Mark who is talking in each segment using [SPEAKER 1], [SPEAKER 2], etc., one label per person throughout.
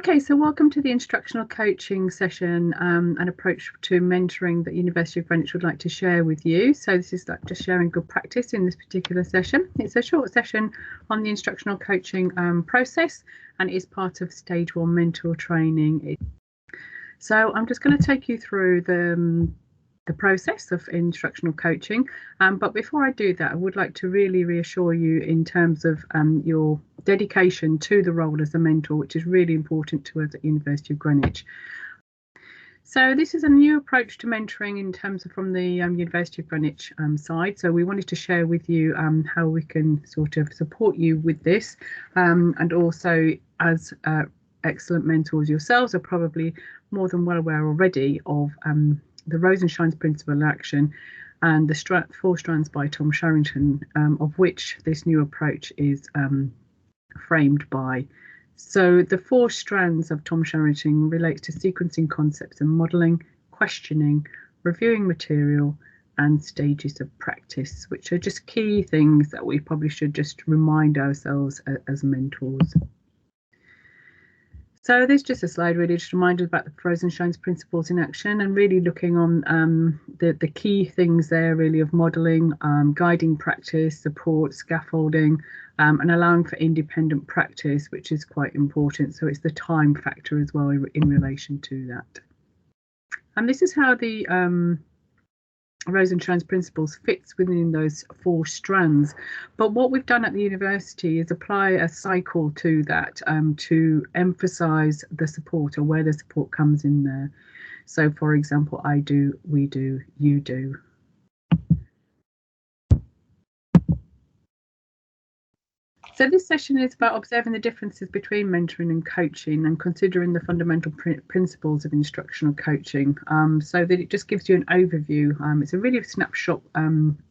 [SPEAKER 1] Okay, so welcome to the instructional coaching session, an approach to mentoring that University of Greenwich would like to share with you. So this is like just sharing good practice in this particular session. It's a short session on the instructional coaching process and is part of stage 1 mentor training. So I'm just going to take you through the process of instructional coaching, but before I do that, I would like to really reassure you in terms of your dedication to the role as a mentor, which is really important to us at University of Greenwich. So this is a new approach to mentoring in terms of from the University of Greenwich side. So we wanted to share with you how we can sort of support you with this, and also as excellent mentors yourselves are probably more than well aware already of the Rose and Shines Principle in Action and the 4 strands by Tom Sharrington, of which this new approach is framed by. So the 4 strands of Tom Sharrington relate to sequencing concepts and modelling, questioning, reviewing material, and stages of practice, which are just key things that we probably should just remind ourselves as mentors. So this is just a slide really just reminded about the Rose and Shines principles in action, and really looking on the key things there really of modelling, guiding practice, support, scaffolding, and allowing for independent practice, which is quite important. So it's the time factor as well in relation to that. And this is how the Rose and Shines principles fits within those 4 strands. But what we've done at the university is apply a cycle to that to emphasize the support, or where the support comes in there. So for example, I do, we do, you do. So this session is about observing the differences between mentoring and coaching and considering the fundamental principles of instructional coaching, so that it just gives you an overview. It's a really snapshot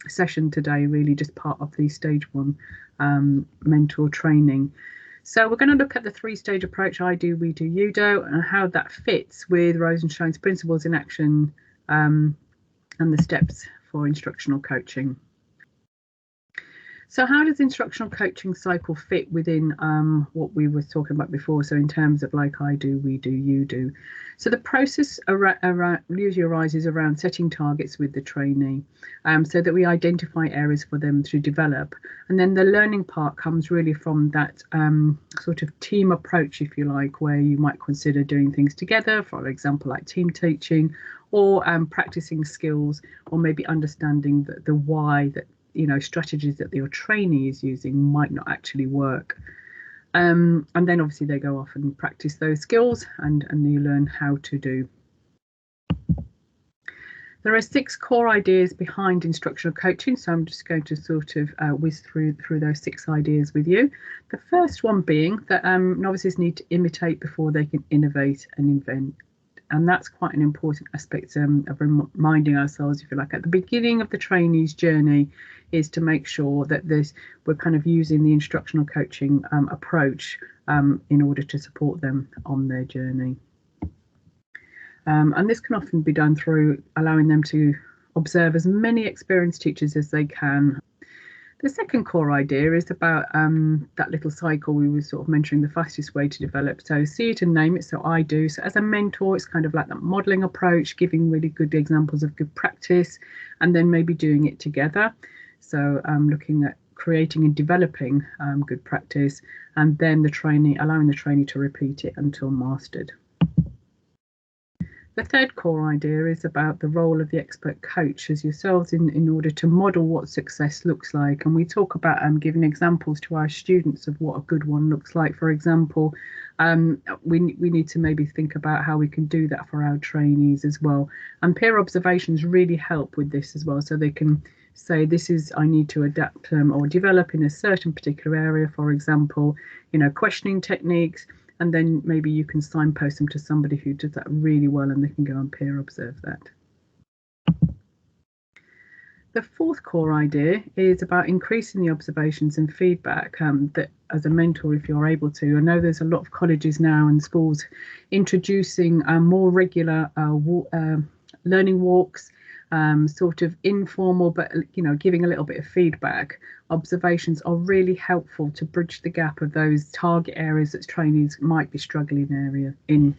[SPEAKER 1] session today, really just part of the stage 1 mentor training. So we're going to look at the 3-stage approach, I do, we do, you do, and how that fits with Rose and Shine's principles in action and the steps for instructional coaching. So how does instructional coaching cycle fit within what we were talking about before? So in terms of like I do, we do, you do. So the process usually arises around setting targets with the trainee, so that we identify areas for them to develop. And then the learning part comes really from that sort of team approach, if you like, where you might consider doing things together, for example, like team teaching, or practicing skills, or maybe understanding the why that strategies that your trainee is using might not actually work. And then obviously they go off and practice those skills and you learn how to do. There are 6 core ideas behind instructional coaching, so I'm just going to sort of whiz through those 6 ideas with you. The first one being that novices need to imitate before they can innovate and invent. And that's quite an important aspect of reminding ourselves, if you like, at the beginning of the trainee's journey, is to make sure that we're kind of using the instructional coaching approach in order to support them on their journey. And this can often be done through allowing them to observe as many experienced teachers as they can. The second core idea is about that little cycle we were sort of mentioning, the fastest way to develop. So see it and name it. So I do. So as a mentor, it's kind of like that modelling approach, giving really good examples of good practice, and then maybe doing it together. So looking at creating and developing good practice, and then allowing the trainee to repeat it until mastered. The third core idea is about the role of the expert coach as yourselves in order to model what success looks like. And we talk about giving examples to our students of what a good one looks like. For example, we need to maybe think about how we can do that for our trainees as well. And peer observations really help with this as well. So they can say, this is, I need to adapt or develop in a certain particular area, for example, questioning techniques. And then maybe you can signpost them to somebody who does that really well, and they can go and peer observe that. The fourth core idea is about increasing the observations and feedback that as a mentor, if you're able to. I know there's a lot of colleges now and schools introducing more regular learning walks, sort of informal, but giving a little bit of feedback, observations are really helpful to bridge the gap of those target areas that trainees might be struggling in.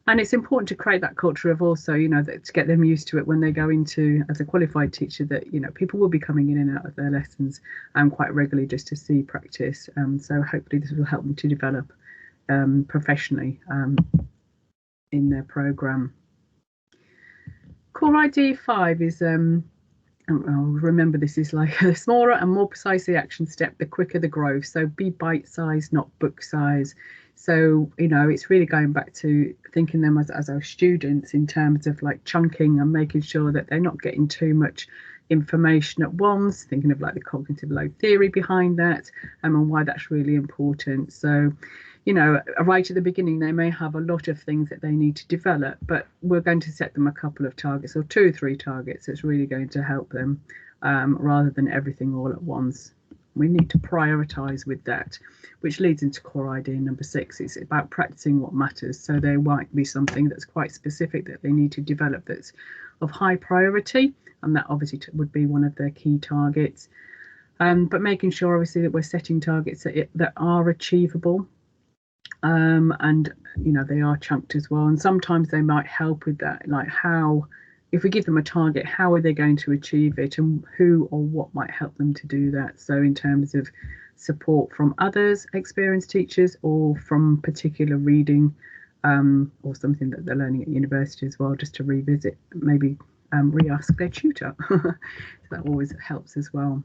[SPEAKER 1] And it's important to create that culture of also, that to get them used to it when they go into as a qualified teacher, that people will be coming in and out of their lessons quite regularly just to see practice. So hopefully this will help them to develop professionally in their programme. Core ID 5 is remember, this is like a smaller and more precise the action step, the quicker the growth. So be bite size, not book size. So it's really going back to thinking them as our students in terms of like chunking and making sure that they're not getting too much information at once, thinking of like the cognitive load theory behind that and why that's really important. So right at the beginning, they may have a lot of things that they need to develop, but we're going to set them a couple of targets or 2 or 3 targets that's really going to help them rather than everything all at once. We need to prioritize with that, which leads into core idea number 6. It's about practicing what matters. So there might be something that's quite specific that they need to develop that's of high priority, and that obviously would be one of their key targets. But making sure obviously that we're setting targets that are achievable. And they are chunked as well, and sometimes they might help with that, like how, if we give them a target, how are they going to achieve it, and who or what might help them to do that. So in terms of support from others, experienced teachers, or from particular reading or something that they're learning at university as well, just to revisit, maybe re-ask their tutor. So that always helps as well.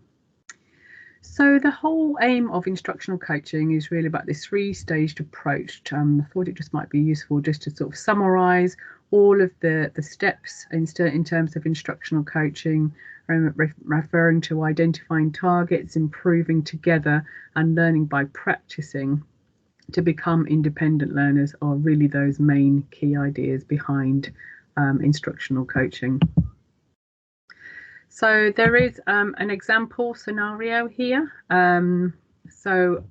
[SPEAKER 1] So the whole aim of instructional coaching is really about this 3-staged approach. I thought it just might be useful just to sort of summarise all of the steps in terms of instructional coaching, referring to identifying targets, improving together, and learning by practicing to become independent learners are really those main key ideas behind instructional coaching. So there is an example scenario here. So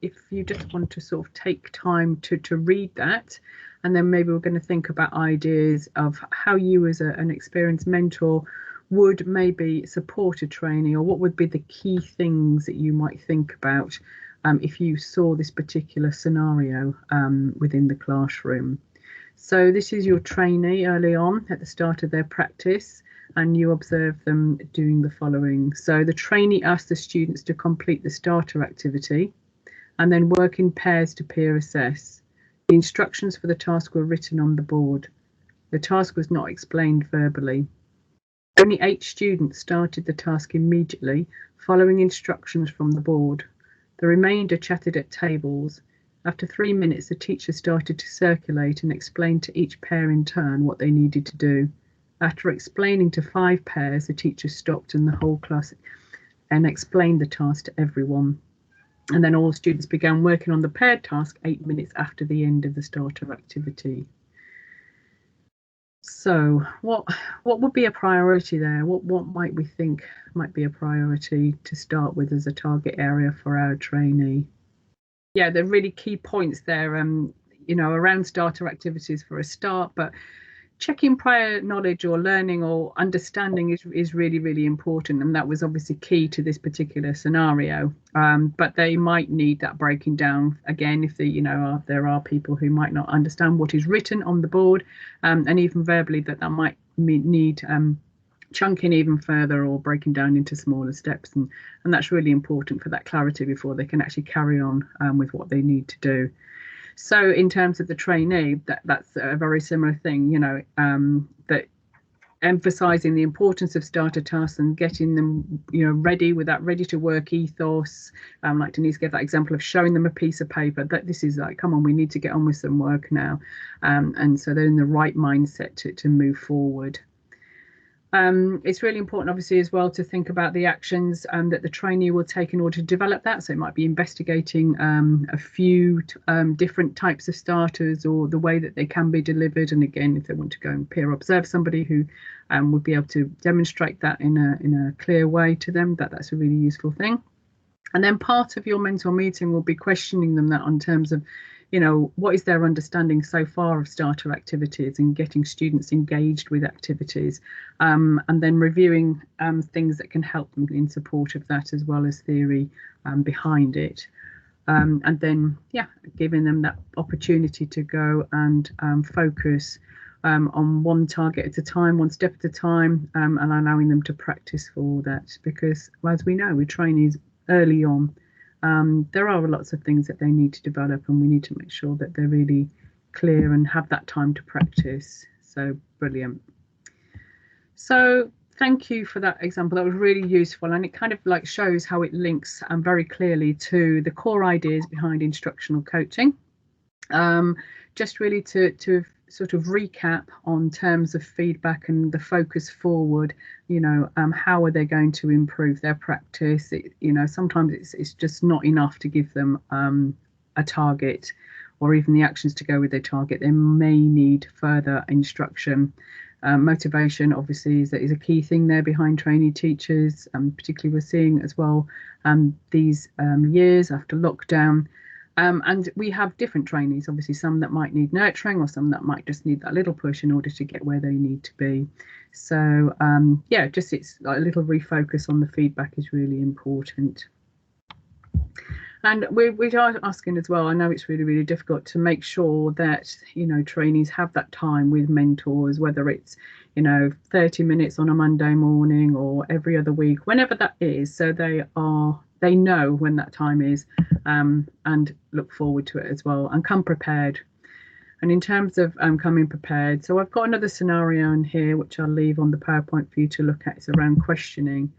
[SPEAKER 1] if you just want to sort of take time to read that, and then maybe we're going to think about ideas of how you as an experienced mentor would maybe support a trainee, or what would be the key things that you might think about if you saw this particular scenario within the classroom. So this is your trainee early on at the start of their practice, and you observe them doing the following. So the trainee asked the students to complete the starter activity and then work in pairs to peer assess. The instructions for the task were written on the board. The task was not explained verbally. Only 8 students started the task immediately, following instructions from the board. The remainder chatted at tables. After 3 minutes, the teacher started to circulate and explain to each pair in turn what they needed to do. After explaining to 5 pairs, the teacher stopped and the whole class and explained the task to everyone. And then all students began working on the paired task 8 minutes after the end of the starter activity. So what would be a priority there? What might we think might be a priority to start with as a target area for our trainee? Yeah, the really key points there, around starter activities for a start, but checking prior knowledge or learning or understanding is really, really important, and that was obviously key to this particular scenario. But they might need that breaking down again if there are people who might not understand what is written on the board, and even verbally that might need chunking even further or breaking down into smaller steps, and that's really important for that clarity before they can actually carry on with what they need to do. So in terms of the trainee, that's a very similar thing, that emphasising the importance of starter tasks and getting them, ready with that ready to work ethos. Like Denise gave that example of showing them a piece of paper that this is like, come on, we need to get on with some work now. And so they're in the right mindset to move forward. It's really important, obviously, as well to think about the actions that the trainee will take in order to develop that. So it might be investigating a few different types of starters or the way that they can be delivered. And again, if they want to go and peer observe somebody who would be able to demonstrate that in a clear way to them, that's a really useful thing. And then part of your mentor meeting will be questioning them that in terms of, you know, what is their understanding so far of starter activities and getting students engaged with activities, and then reviewing things that can help them in support of that, as well as theory behind it. And then, yeah, giving them that opportunity to go and focus on one target at a time, one step at a time, and allowing them to practice for that. Because, as we know, with trainees early on, there are lots of things that they need to develop, and we need to make sure that they're really clear and have that time to practice. So brilliant. So thank you for that example. That was really useful, and it kind of like shows how it links very clearly to the core ideas behind instructional coaching. Just really to sort of recap on terms of feedback and the focus forward, you know, how are they going to improve their practice? You know, sometimes it's just not enough to give them a target or even the actions to go with their target. They may need further instruction. Motivation obviously is a key thing there behind trainee teachers, particularly we're seeing as well these years after lockdown. And we have different trainees, obviously some that might need nurturing or some that might just need that little push in order to get where they need to be. So yeah, just it's like a little refocus on the feedback is really important. And we are asking as well, I know it's really, really difficult to make sure that, you know, trainees have that time with mentors, whether it's, you know, 30 minutes on a Monday morning or every other week, whenever that is, so they know when that time is, and look forward to it as well and come prepared. And in terms of coming prepared, so I've got another scenario in here which I'll leave on the PowerPoint for you to look at. It's around questioning.